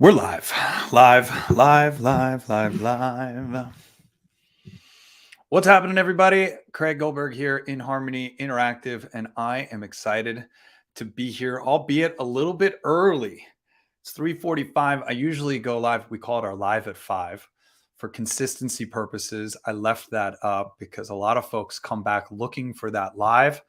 We're live, live. What's happening, everybody? Craig Goldberg here, inHarmony Interactive, and I am excited to be here, albeit a little bit early. It's 3:45. I usually go live. We call it our live at 5 for consistency purposes. I left that up because a lot of folks come back looking for that live.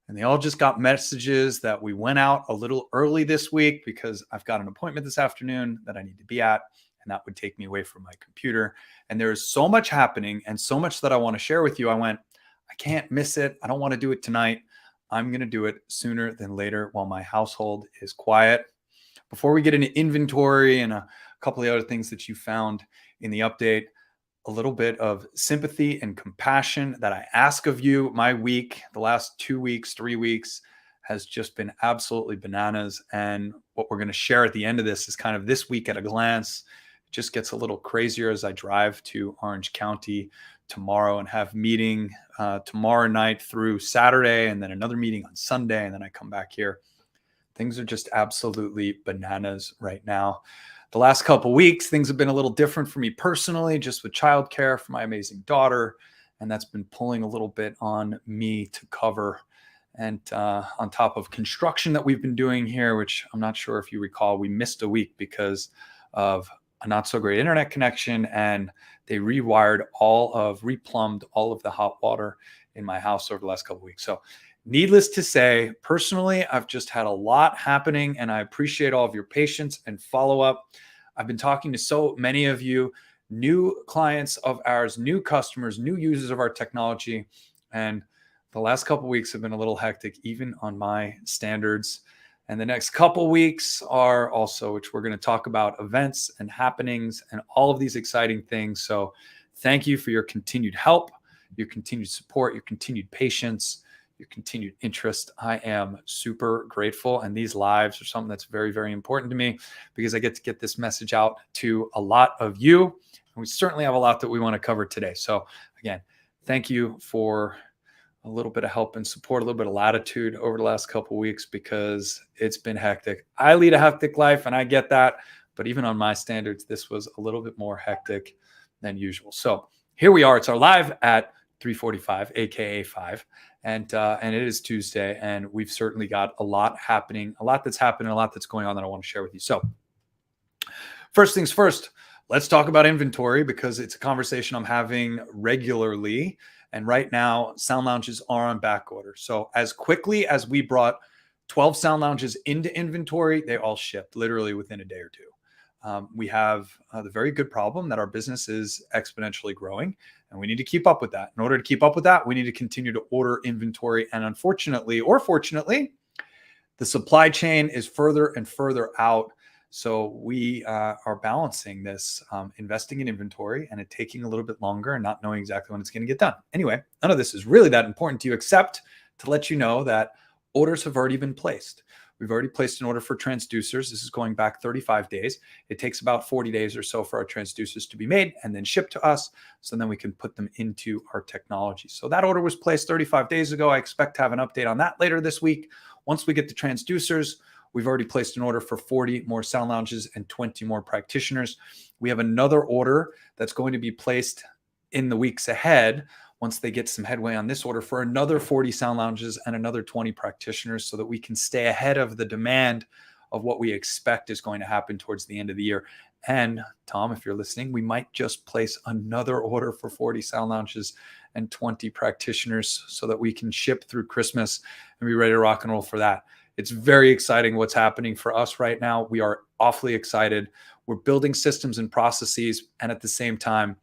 And they all just got messages that we went out a little early this week because I've got an appointment this afternoon that I need to be at, and that would take me away from my computer. And there is so much happening and so much that I want to share with you. I went, I can't miss it. I don't want to do it tonight. I'm going to do it sooner than later while my household is quiet. Before we get into inventory and a couple of other things that you found in the update, a little bit of sympathy and compassion that I ask of you. My week, the last 2 weeks, 3 weeks, has just been absolutely bananas. And what we're going to share at the end of this is kind of this week at a glance. It just gets a little crazier as I drive to Orange County tomorrow and have meeting tomorrow night through Saturday, and then another meeting on Sunday, and then I come back here. Things are just absolutely bananas right now. The last couple of weeks, things have been a little different for me personally, just with childcare for my amazing daughter. And that's been pulling a little bit on me to cover. And on top of construction that we've been doing here, which I'm not sure if you recall, we missed a week because of a not so great internet connection. And they replumbed all of the hot water in my house over the last couple of weeks. So needless to say, personally, I've just had a lot happening, and I appreciate all of your patience and follow-up. I've been talking to so many of you, new clients of ours, new customers, new users of our technology, and the last couple of weeks have been a little hectic, even on my standards. And the next couple of weeks are also, which we're going to talk about, events and happenings and all of these exciting things. So thank you for your continued help, your continued support, your continued patience, your continued interest. I am super grateful. And these lives are something that's very, very important to me because I get to get this message out to a lot of you. And we certainly have a lot that we want to cover today. So again, thank you for a little bit of help and support, a little bit of latitude over the last couple of weeks because it's been hectic. I lead a hectic life and I get that. But even on my standards, this was a little bit more hectic than usual. So here we are. It's our live at 3:45, aka 5, and it is Tuesday, and we've certainly got a lot happening, a lot that's happening, a lot that's going on that I want to share with you. So first things first, let's talk about inventory because it's a conversation I'm having regularly, and right now sound lounges are on back order. So as quickly as we brought 12 sound lounges into inventory, they all shipped literally within a day or two. We have the very good problem that our business is exponentially growing, and we need to keep up with that. In order to keep up with that, we need to continue to order inventory. And unfortunately, or fortunately, the supply chain is further and further out. So we are balancing this, investing in inventory, and it taking a little bit longer and not knowing exactly when it's going to get done. Anyway, none of this is really that important to you, except to let you know that orders have already been placed. We've already placed an order for transducers. This is going back 35 days. It takes about 40 days or so for our transducers to be made and then shipped to us. So then we can put them into our technology. So that order was placed 35 days ago. I expect to have an update on that later this week. Once we get the transducers, we've already placed an order for 40 more sound lounges and 20 more practitioners. We have another order that's going to be placed in the weeks ahead once they get some headway on this order for another 40 sound lounges and another 20 practitioners so that we can stay ahead of the demand of what we expect is going to happen towards the end of the year. And Tom, if you're listening, we might just place another order for 40 sound lounges and 20 practitioners so that we can ship through Christmas and be ready to rock and roll for that. It's very exciting what's happening for us right now. We are awfully excited. We're building systems and processes, and at the same time,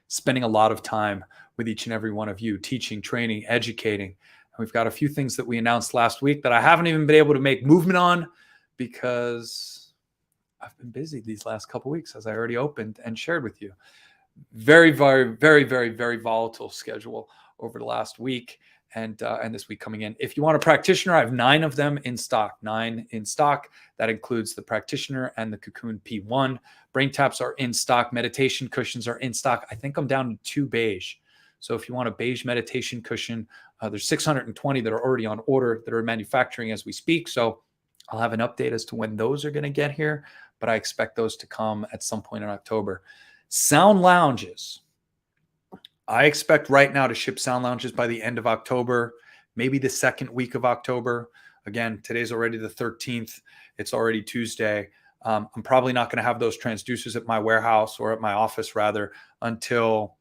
spending a lot of time with each and every one of you, teaching, training, educating. And we've got a few things that we announced last week that I haven't even been able to make movement on because I've been busy these last couple of weeks, as I already opened and shared with you. Very, very, very, very, very volatile schedule over the last week and this week coming in. If you want a practitioner, I have 9 of them in stock, 9 in stock. That includes the practitioner and the Cocoon P1. Brain taps are in stock. Meditation cushions are in stock. I think I'm down to 2 beige. So if you want a beige meditation cushion, there's 620 that are already on order that are manufacturing as we speak. So I'll have an update as to when those are going to get here, but I expect those to come at some point in October. Sound lounges. I expect right now to ship sound lounges by the end of October, maybe the second week of October. Again, today's already the 13th. It's already Tuesday. I'm probably not going to have those transducers at my warehouse, or at my office rather, until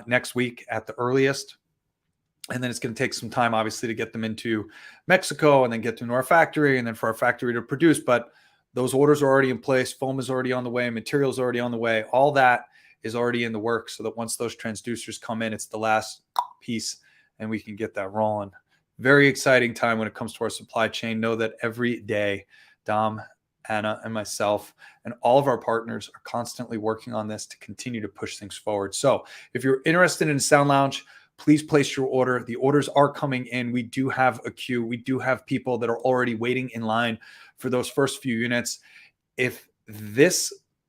next week at the earliest. And then it's going to take some time, obviously, to get them into Mexico and then get them to our factory, and then for our factory to produce. But those orders are already in place. Foam is already on the way. Material is already on the way. All that is already in the works, so that once those transducers come in, it's the last piece and we can get that rolling. Very exciting time when it comes to our supply chain. Know that every day, Dom, Anna, and myself and all of our partners are constantly working on this to continue to push things forward. So if you're interested in a sound lounge, please place your order. The orders are coming in. We do have a queue. We do have people that are already waiting in line for those first few units. If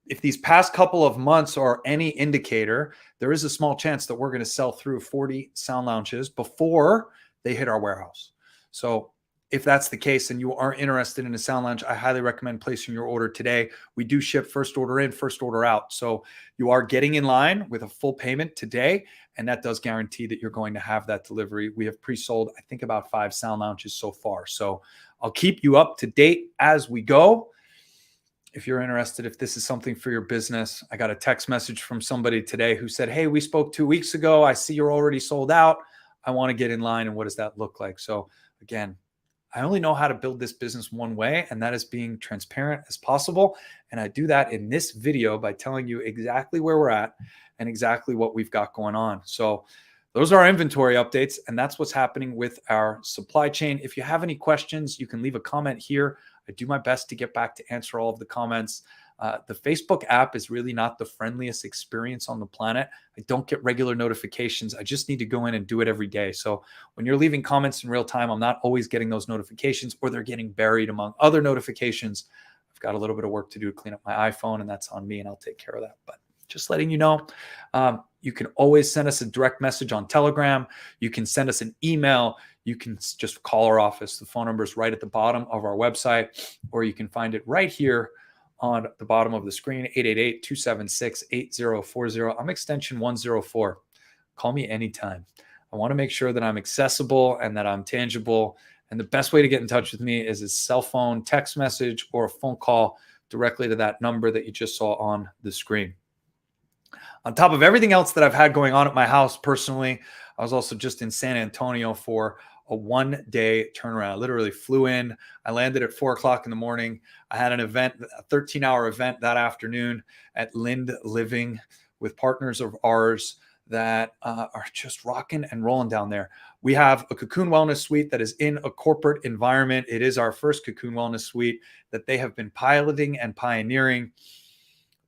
these past couple of months are any indicator, there is a small chance that we're going to sell through 40 sound lounges before they hit our warehouse. So if that's the case and you are interested in a sound lounge, I highly recommend placing your order today. We do ship first order in, first order out. So you are getting in line with a full payment today, and that does guarantee that you're going to have that delivery. We have pre-sold, I think, about 5 sound lounges so far. So I'll keep you up to date as we go. If you're interested, if this is something for your business, I got a text message from somebody today who said, hey, we spoke 2 weeks ago. I see you're already sold out. I want to get in line. And what does that look like? So again, I only know how to build this business one way, and that is being transparent as possible. And I do that in this video by telling you exactly where we're at and exactly what we've got going on. So those are our inventory updates, and that's what's happening with our supply chain. If you have any questions, you can leave a comment here. I do my best to get back to answer all of the comments. The Facebook app is really not the friendliest experience on the planet. I don't get regular notifications. I just need to go in and do it every day. So when you're leaving comments in real time, I'm not always getting those notifications, or they're getting buried among other notifications. I've got a little bit of work to do to clean up my iPhone, and that's on me, and I'll take care of that. But just letting you know, you can always send us a direct message on Telegram. You can send us an email. You can just call our office. The phone number is right at the bottom of our website, or you can find it right here on the bottom of the screen, 888-276-8040. I'm extension 104. Call me anytime. I want to make sure that I'm accessible and that I'm tangible. And the best way to get in touch with me is a cell phone text message or a phone call directly to that number that you just saw on the screen. On top of everything else that I've had going on at my house personally, I was also just in San Antonio for a 1-day turnaround. I literally flew in. I landed at 4 o'clock in the morning. I had an event, a 13-hour event that afternoon at Lynd Living with partners of ours that are just rocking and rolling down there. We have a Cocoon Wellness Suite that is in a corporate environment. It is our first Cocoon Wellness Suite that they have been piloting and pioneering.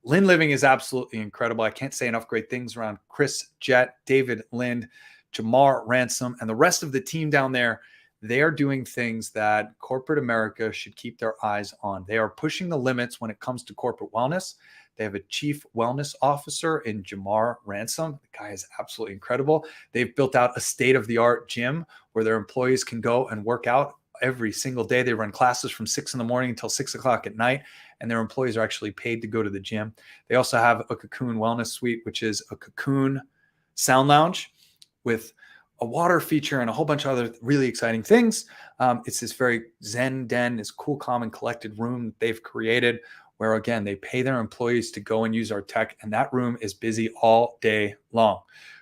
Lynd Living is absolutely incredible. I can't say enough great things around Chris Jett, David Lind, Jamar Ransom, and the rest of the team down there. They are doing things that corporate America should keep their eyes on. They are pushing the limits when it comes to corporate wellness. They have a chief wellness officer in Jamar Ransom. The guy is absolutely incredible. They've built out a state-of-the-art gym where their employees can go and work out every single day. They run classes from 6 in the morning until 6 o'clock at night, and their employees are actually paid to go to the gym. They also have a Cocoon Wellness Suite, which is a Cocoon sound lounge with a water feature and a whole bunch of other really exciting things. It's this very zen den, this cool, calm, and collected room that they've created where, again, they pay their employees to go and use our tech, and that room is busy all day long.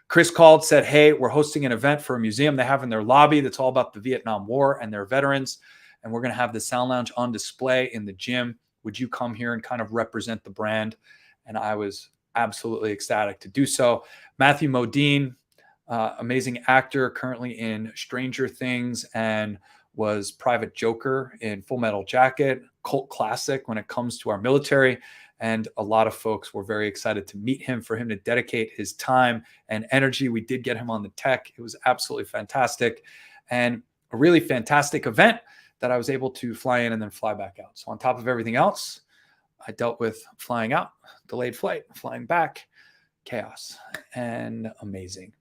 Chris called, said, hey, we're hosting an event for a museum they have in their lobby that's all about the Vietnam War and their veterans, and we're going to have the sound lounge on display in the gym. Would you come here and kind of represent the brand? And I was absolutely ecstatic to do so. Matthew Modine, amazing actor, currently in Stranger Things, and was Private Joker in Full Metal Jacket, cult classic when it comes to our military. And a lot of folks were very excited to meet him, for him to dedicate his time and energy. We did get him on the tech. It was absolutely fantastic, and a really fantastic event that I was able to fly in and then fly back out. So on top of everything else, I dealt with flying out, delayed flight, flying back, chaos, and amazing.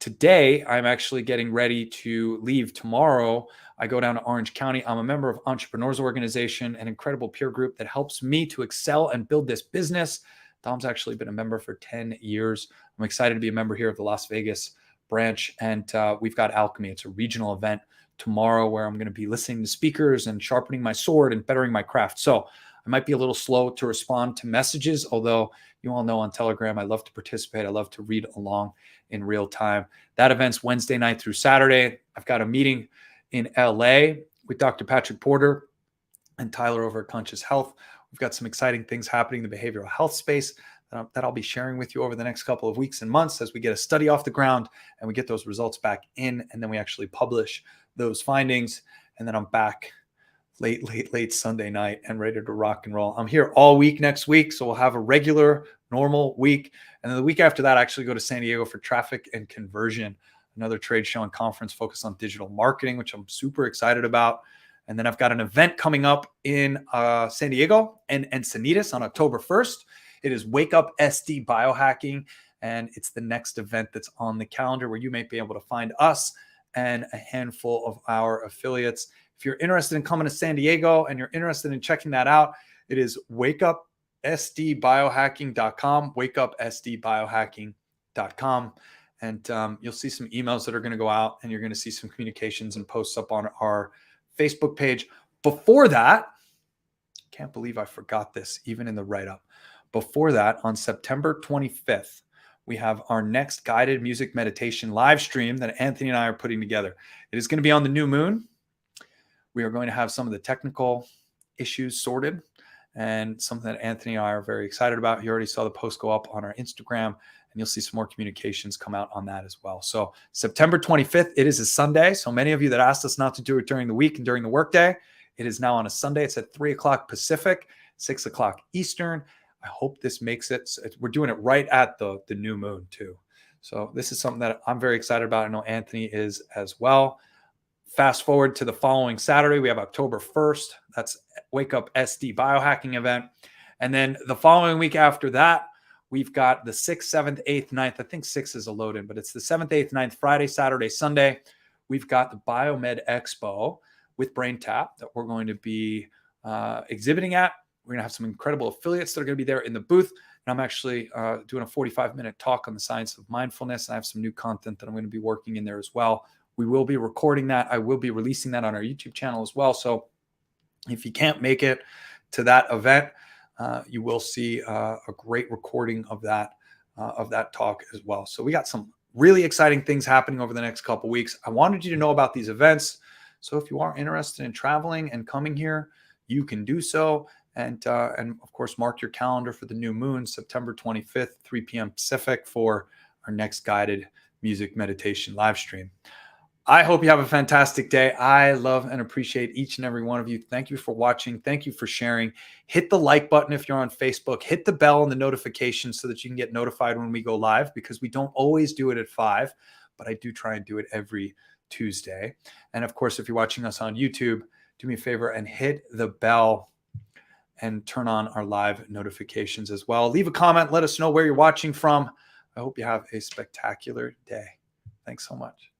Today, I'm actually getting ready to leave. Tomorrow, I go down to Orange County. I'm a member of Entrepreneurs Organization, an incredible peer group that helps me to excel and build this business. Dom's actually been a member for 10 years. I'm excited to be a member here of the Las Vegas branch. And we've got Alchemy. It's a regional event tomorrow where I'm going to be listening to speakers and sharpening my sword and bettering my craft. So I might be a little slow to respond to messages, although you all know on Telegram, I love to participate. I love to read along in real time. That event's Wednesday night through Saturday. I've got a meeting in LA with Dr. Patrick Porter and Tyler over at Conscious Health. We've got some exciting things happening in the behavioral health space that I'll be sharing with you over the next couple of weeks and months as we get a study off the ground and we get those results back in, and then we actually publish those findings. And then I'm back late Sunday night and ready to rock and roll. I'm here all week next week, so we'll have a regular, normal week. And then the week after that, I actually go to San Diego for Traffic and Conversion, another trade show and conference focused on digital marketing, which I'm super excited about. And then I've got an event coming up in San Diego and Encinitas on October 1st. It is Wake Up SD Biohacking, and it's the next event that's on the calendar where you may be able to find us and a handful of our affiliates. If you're interested in coming to San Diego and you're interested in checking that out, it is wakeupsdbiohacking.com, wakeupsdbiohacking.com. And you'll see some emails that are going to go out, and you're going to see some communications and posts up on our Facebook page. Before that, can't believe I forgot this, even in the write-up. Before that, on September 25th, we have our next guided music meditation live stream that Anthony and I are putting together. It is going to be on the new moon. We are going to have some of the technical issues sorted, and something that Anthony and I are very excited about. You already saw the post go up on our Instagram, and you'll see some more communications come out on that as well. So September 25th, it is a Sunday. So many of you that asked us not to do it during the week and during the workday, it is now on a Sunday. It's at 3 o'clock Pacific, 6 o'clock Eastern. I hope this makes it. We're doing it right at the new moon too. So this is something that I'm very excited about. I know Anthony is as well. Fast forward to the following Saturday, we have October 1st. That's Wake Up SD Biohacking event. And then the following week after that, we've got the 6th, 7th, 8th, 9th. I think 6 is a load in, but it's the 7th, 8th, 9th, Friday, Saturday, Sunday. We've got the Biomed Expo with BrainTap that we're going to be exhibiting at. We're going to have some incredible affiliates that are going to be there in the booth. And I'm actually doing a 45-minute talk on the science of mindfulness. And I have some new content that I'm going to be working in there as well. We will be recording that. I will be releasing that on our YouTube channel as well. So if you can't make it to that event, you will see a great recording of that talk as well. So we got some really exciting things happening over the next couple of weeks. I wanted you to know about these events. So if you are interested in traveling and coming here, you can do so. And of course, mark your calendar for the new moon, September 25th, 3 p.m. Pacific, for our next guided music meditation live stream. I hope you have a fantastic day. I love and appreciate each and every one of you. Thank you for watching. Thank you for sharing. Hit the like button if you're on Facebook. Hit the bell and the notifications so that you can get notified when we go live, because we don't always do it at 5, but I do try and do it every Tuesday. And of course, if you're watching us on YouTube, do me a favor and hit the bell and turn on our live notifications as well. Leave a comment. Let us know where you're watching from. I hope you have a spectacular day. Thanks so much.